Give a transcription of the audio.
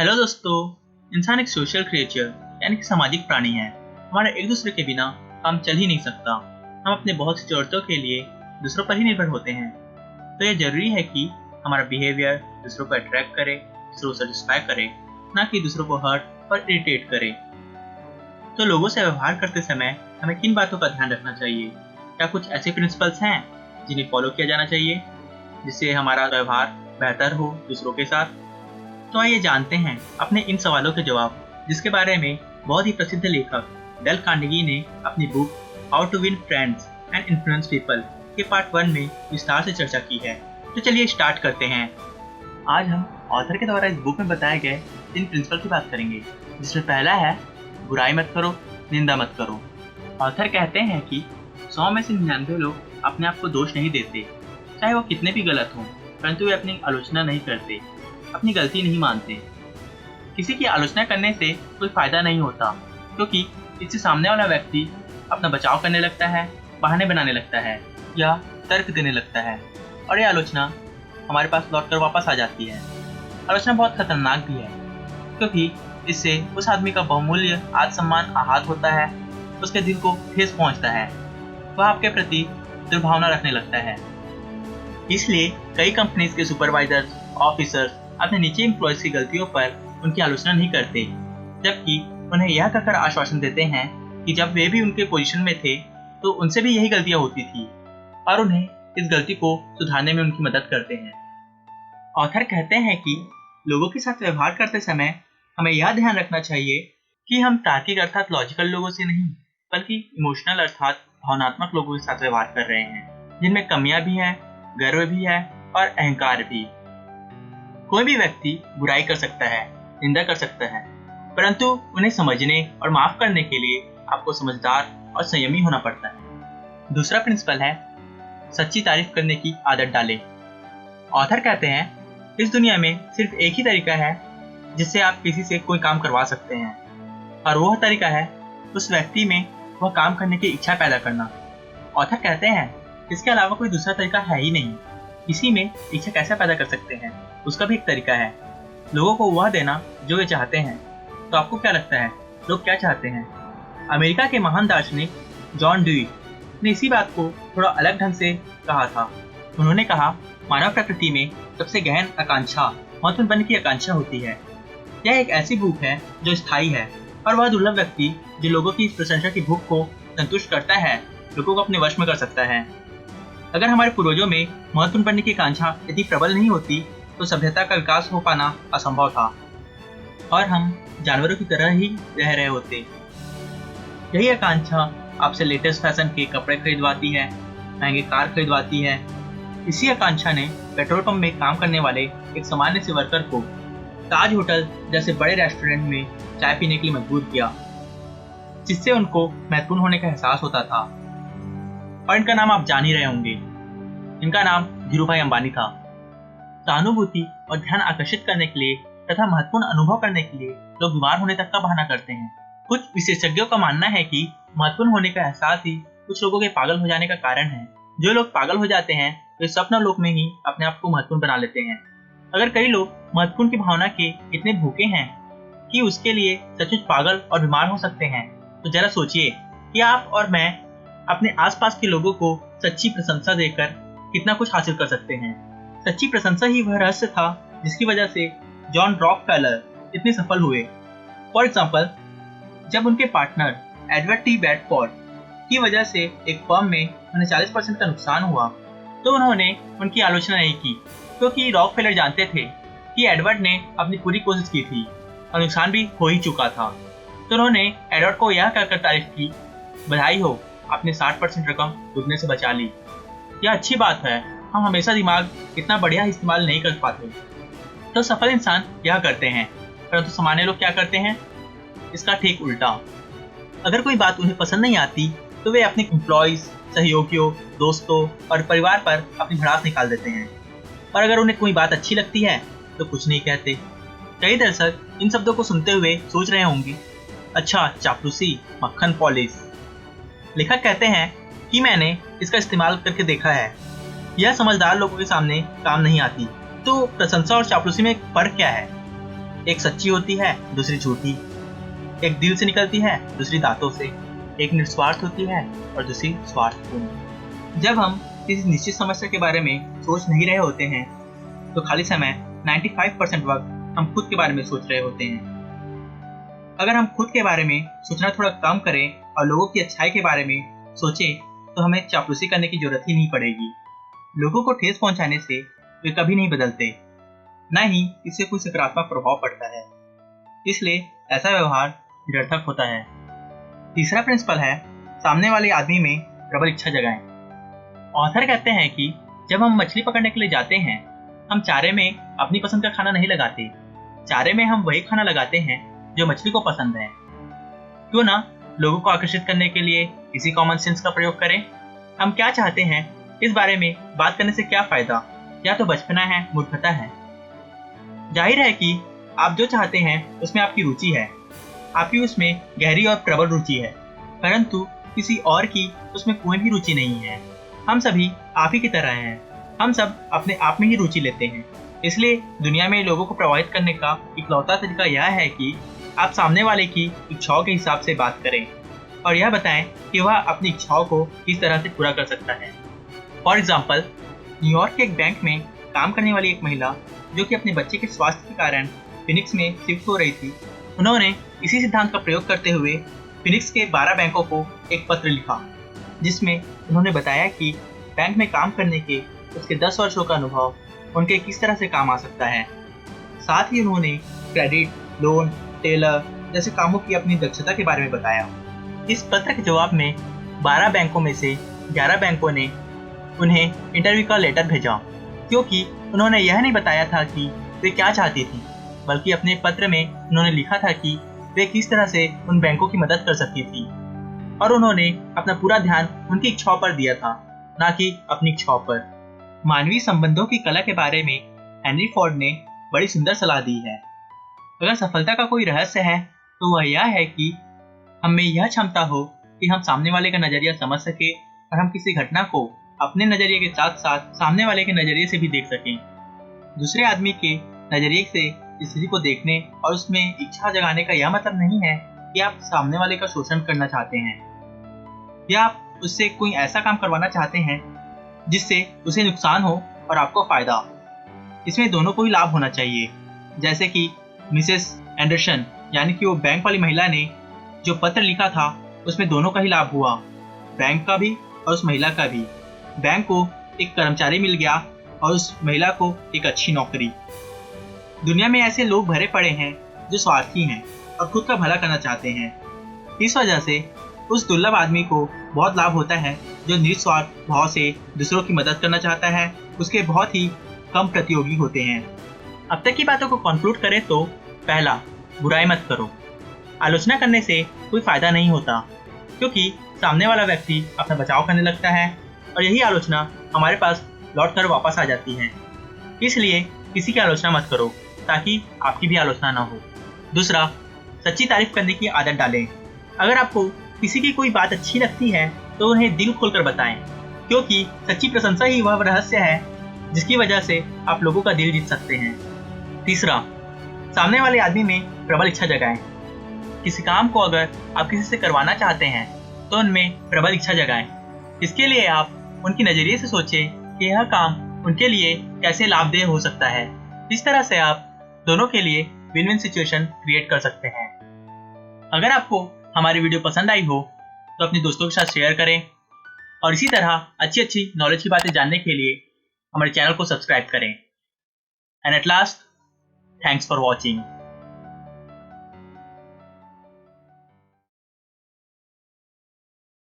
Hello दोस्तों। इंसान एक सोशल क्रिएचर यानी कि सामाजिक प्राणी है। हमारे एक दूसरे के बिना काम चल ही नहीं सकता। हम अपने बहुत सी ज़रूरतों के लिए दूसरों पर ही निर्भर होते हैं। तो यह जरूरी है कि हमारा बिहेवियर दूसरों को अट्रैक्ट करे, दूसरों को सेटिस्फाई करे, ना कि दूसरों को हर्ट और इरिटेट करे। तो लोगों से व्यवहार करते समय हमें किन बातों का ध्यान रखना चाहिए? क्या कुछ ऐसे प्रिंसिपल्स हैं जिन्हें फॉलो किया जाना चाहिए जिससे हमारा व्यवहार बेहतर हो दूसरों के साथ? तो आइए जानते हैं अपने इन सवालों के जवाब, जिसके बारे में बहुत ही प्रसिद्ध लेखक डेल कार्नेगी ने अपनी book how to win friends and influence people के पार्ट 1 में विस्तार से चर्चा की है। तो चलिए स्टार्ट करते हैं। आज हम ऑथर के द्वारा इस बुक में बताए गए 3 प्रिंसिपल की बात करेंगे, जिसमें पहला है बुराई मत करो, निंदा मत करो। ऑथर कहते हैं कि 100 में से 99 लोग अपने आप को दोष नहीं देते, चाहे वो कितने भी गलत हों, परंतु वे अपनी आलोचना नहीं करते, अपनी गलती नहीं मानते। किसी की आलोचना करने से कोई फायदा नहीं होता, क्योंकि इससे सामने वाला व्यक्ति अपना बचाव करने लगता है, बहाने बनाने लगता है या तर्क देने लगता है, और ये आलोचना हमारे पास लौटकर वापस आ जाती है। आलोचना बहुत खतरनाक भी है, क्योंकि इससे उस आदमी का बहुमूल्य आत्मसम्मान आहत होता है, उसके दिल को ठेस पहुंचता है, वह आपके प्रति दुर्भावना रखने लगता है। इसलिए कई कंपनीज के सुपरवाइजर्स, ऑफिसर्स अपने नीचे एम्प्लॉयज की गलतियों पर उनकी आलोचना नहीं करते, जबकि उन्हें यह कहकर आश्वासन देते हैं कि जब वे भी उनके पोजीशन में थे तो उनसे भी यही गलतियां होती थी, और उन्हें इस गलती को सुधारने में उनकी मदद करते हैं। ऑथर कहते हैं कि लोगों के साथ व्यवहार करते समय हमें यह ध्यान रखना चाहिए कि हम तार्किक अर्थात लॉजिकल लोगों से नहीं, बल्कि इमोशनल अर्थात भावनात्मक लोगों के साथ व्यवहार कर रहे हैं, जिनमें कमियां भी हैं, गर्व भी है और अहंकार भी। कोई भी व्यक्ति बुराई कर सकता है, निंदा कर सकता है, परंतु उन्हें समझने और माफ करने के लिए आपको समझदार और संयमी होना पड़ता है। दूसरा प्रिंसिपल है सच्ची तारीफ करने की आदत डालें। ऑथर कहते हैं इस दुनिया में सिर्फ एक ही तरीका है जिससे आप किसी से कोई काम करवा सकते हैं, और वह तरीका है उस व्यक्ति में वह काम करने की इच्छा पैदा करना। ऑथर कहते हैं इसके अलावा कोई दूसरा तरीका है ही नहीं। किसी में इच्छा कैसे पैदा कर सकते हैं, उसका भी एक तरीका है, लोगों को वह देना जो वे चाहते हैं। तो आपको क्या लगता है लोग क्या चाहते हैं? अमेरिका के महान दार्शनिक जॉन ड्यूई ने इसी बात को थोड़ा अलग ढंग से कहा था। उन्होंने कहा मानव प्रकृति में सबसे गहन आकांक्षा महत्वपूर्ण बनने की आकांक्षा होती है। यह एक ऐसी भूख है जो स्थायी है, और वह दुर्लभ व्यक्ति जो लोगों की इस प्रशंसा की भूख को संतुष्ट करता है, लोगों को अपने वश में कर सकता है। अगर हमारे पूर्वजों में महत्वपूर्ण बनने की आकांक्षा इतनी प्रबल नहीं होती तो सभ्यता का विकास हो पाना असंभव था, और हम जानवरों की तरह ही रह रहे होते। यही आकांक्षा आपसे लेटेस्ट फैशन के कपड़े खरीदवाती है, महंगे कार खरीदवाती है। इसी आकांक्षा ने पेट्रोल पंप में काम करने वाले एक सामान्य से वर्कर को ताज होटल जैसे बड़े रेस्टोरेंट में चाय पीने के लिए मजबूर किया, जिससे उनको महत्वपूर्ण होने का एहसास होता था। और इनका नाम आप जान ही रहे होंगे, इनका नाम धीरूभाई अंबानी था। सहानुभूति और ध्यान आकर्षित करने के लिए तथा महत्वपूर्ण अनुभव करने के लिए लोग बीमार होने तक का बहाना करते हैं। कुछ विशेषज्ञों का मानना है कि महत्वपूर्ण होने का एहसास ही कुछ लोगों के पागल हो जाने का कारण है। जो लोग पागल हो जाते हैं वे स्वप्न लोक में ही अपने आप को महत्वपूर्ण बना लेते हैं। अगर कई लोग महत्वपूर्ण की भावना के इतने भूखे हैं कि उसके लिए सचमुच पागल और बीमार हो सकते हैं, तो जरा सोचिए कि आप और मैं अपने आसपास के लोगों को सच्ची प्रशंसा देकर कितना कुछ हासिल कर सकते हैं। सच्ची प्रशंसा ही वह रहस्य था जिसकी वजह से जॉन रॉकफेलर इतने सफल हुए। फॉर एग्जाम्पल, जब उनके पार्टनर एडवर्ड टी बेडफोर्ड की वजह से एक फर्म में उन्हें 40% का नुकसान हुआ, तो उन्होंने उनकी आलोचना नहीं की, क्योंकि रॉकफेलर जानते थे कि एडवर्ड ने अपनी पूरी कोशिश की थी और नुकसान भी हो ही चुका था। तो उन्होंने एडवर्ड को यह कहकर तारीफ की, बधाई हो, आपने 60% रकम डूबने से बचा ली। यह अच्छी बात है, हम हमेशा दिमाग इतना बढ़िया इस्तेमाल नहीं कर पाते। तो सफल इंसान यह करते हैं, परंतु सामान्य लोग क्या करते हैं? इसका ठीक उल्टा। अगर कोई बात उन्हें पसंद नहीं आती तो वे अपने एम्प्लॉयज, सहयोगियों, दोस्तों और परिवार पर अपनी भड़ास निकाल देते हैं, और अगर उन्हें कोई बात अच्छी लगती है तो कुछ नहीं कहते। कई दर्शक इन शब्दों को सुनते हुए सोच रहे होंगे, अच्छा चापलूसी, मक्खन पॉलिश। लेखक कहते हैं कि मैंने इसका इस्तेमाल करके देखा है, यह समझदार लोगों के सामने काम नहीं आती। तो प्रशंसा और चापलूसी में फर्क क्या है? एक सच्ची होती है, दूसरी झूठी। एक दिल से निकलती है, दूसरी दांतों से। एक निस्वार्थ होती है और दूसरी स्वार्थपूर्ण। जब हम किसी निश्चित समस्या के बारे में सोच नहीं रहे होते हैं तो खाली समय 95% वक्त हम खुद के बारे में सोच रहे होते हैं। अगर हम खुद के बारे में सोचना थोड़ा कम करें और लोगों की अच्छाई के बारे में सोचें तो हमें चापलूसी करने की जरूरत ही नहीं पड़ेगी। लोगों को ठेस पहुंचाने से वे कभी नहीं बदलते, न ही इससे कोई सकारात्मक प्रभाव पड़ता है। इसलिए ऐसा व्यवहार निरर्थक होता है। तीसरा प्रिंसिपल है, सामने वाले आदमी में प्रबल इच्छा जगाएं। ऑथर कहते हैं कि जब हम मछली पकड़ने के लिए जाते हैं, हम चारे में अपनी पसंद का खाना नहीं लगाते। चारे में हम वही खाना लगाते हैं जो मछली को पसंद है। क्यों ना लोगों को आकर्षित करने के लिए इसी कॉमन सेंस का प्रयोग करें। हम क्या चाहते हैं इस बारे में बात करने से क्या फायदा, या तो बचपना है, मूर्खता है। जाहिर है कि आप जो चाहते हैं उसमें आपकी रुचि है, आपकी उसमें गहरी और प्रबल रुचि है, परंतु किसी और की उसमें कोई भी रुचि नहीं है। हम सभी आप ही की तरह हैं, हम सब अपने आप में ही रुचि लेते हैं। इसलिए दुनिया में लोगों को प्रभावित करने का इकलौता तरीका यह है कि आप सामने वाले की इच्छाओं के हिसाब से बात करें और यह बताएं कि वह अपनी इच्छाओं को किस तरह से पूरा कर सकता है। फॉर एग्जाम्पल, न्यूयॉर्क के एक बैंक में काम करने वाली एक महिला जो कि अपने बच्चे के स्वास्थ्य के कारण फिनिक्स में शिफ्ट हो रही थी, उन्होंने इसी सिद्धांत का प्रयोग करते हुए फिनिक्स के 12 बैंकों को एक पत्र लिखा, जिसमें उन्होंने बताया कि बैंक में काम करने के उसके 10 वर्षों का अनुभव उनके किस तरह से काम आ सकता है। साथ ही उन्होंने क्रेडिट, लोन, टेलर जैसे कामों की अपनी दक्षता के बारे में बताया। इस पत्र के जवाब में 12 बैंकों में से 11 बैंकों ने उन्हें इंटरव्यू का लेटर भेजा, क्योंकि उन्होंने यह नहीं बताया था कि वे क्या चाहती थी, बल्कि अपने पत्र में उन्होंने लिखा था कि वे किस तरह से उन बैंकों की मदद कर सकती थी, और उन्होंने अपना पूरा ध्यान उनकी इच्छाओं पर दिया था, न कि अपनी इच्छाओं पर। मानवीय संबंधों की कला के बारे में हेनरी फोर्ड ने बड़ी सुंदर सलाह दी है। अगर सफलता का कोई रहस्य है तो वह यह है कि हम में यह क्षमता हो कि हम सामने वाले का नजरिया समझ सके और हम किसी घटना को अपने नजरिए के साथ साथ सामने वाले के नजरिए से भी देख सकें। दूसरे आदमी के नजरिए से स्थिति को देखने और उसमें इच्छा जगाने का यह मतलब नहीं है कि आप सामने वाले का शोषण करना चाहते हैं या आप उससे कोई ऐसा काम करवाना चाहते हैं जिससे उसे नुकसान हो और आपको फायदा। इसमें दोनों को ही लाभ होना चाहिए। जैसे कि मिसेस एंडरसन यानी कि वो बैंक वाली महिला ने जो पत्र लिखा था उसमें दोनों का ही लाभ हुआ, बैंक का भी और उस महिला का भी। बैंक को एक कर्मचारी मिल गया और उस महिला को एक अच्छी नौकरी। दुनिया में ऐसे लोग भरे पड़े हैं जो स्वार्थी हैं और खुद का भला करना चाहते हैं। इस वजह से उस दुर्लभ आदमी को बहुत लाभ होता है जो निस्वार्थ भाव से दूसरों की मदद करना चाहता है। उसके बहुत ही कम प्रतियोगी होते हैं। अब तक की बातों को कंक्लूड करें तो पहला, बुराई मत करो। आलोचना करने से कोई फायदा नहीं होता, क्योंकि सामने वाला व्यक्ति अपना बचाव करने लगता है और यही आलोचना हमारे पास लौट कर वापस आ जाती है। इसलिए किसी की आलोचना मत करो ताकि आपकी भी आलोचना ना हो। दूसरा, सच्ची तारीफ करने की आदत डालें। अगर आपको किसी की कोई बात अच्छी लगती है तो उन्हें दिल खोलकर बताएं, क्योंकि सच्ची प्रशंसा ही वह रहस्य है जिसकी वजह से आप लोगों का दिल जीत सकते हैं। तीसरा, सामने वाले आदमी में प्रबल इच्छा जगाएं। किसी काम को अगर आप किसी से करवाना चाहते हैं तो उनमें प्रबल इच्छा जगाएं। इसके लिए आप उनकी नजरिए से सोचें कि यह काम उनके लिए कैसे लाभदेय हो सकता है। इस तरह से आप दोनों के लिए विन विन सिचुएशन क्रिएट कर सकते हैं। अगर आपको हमारी वीडियो पसंद आई हो तो अपने दोस्तों के साथ शेयर करें और इसी तरह अच्छी अच्छी नॉलेज की बातें जानने के लिए हमारे चैनल को सब्सक्राइब करें। And at last, thanks for watching.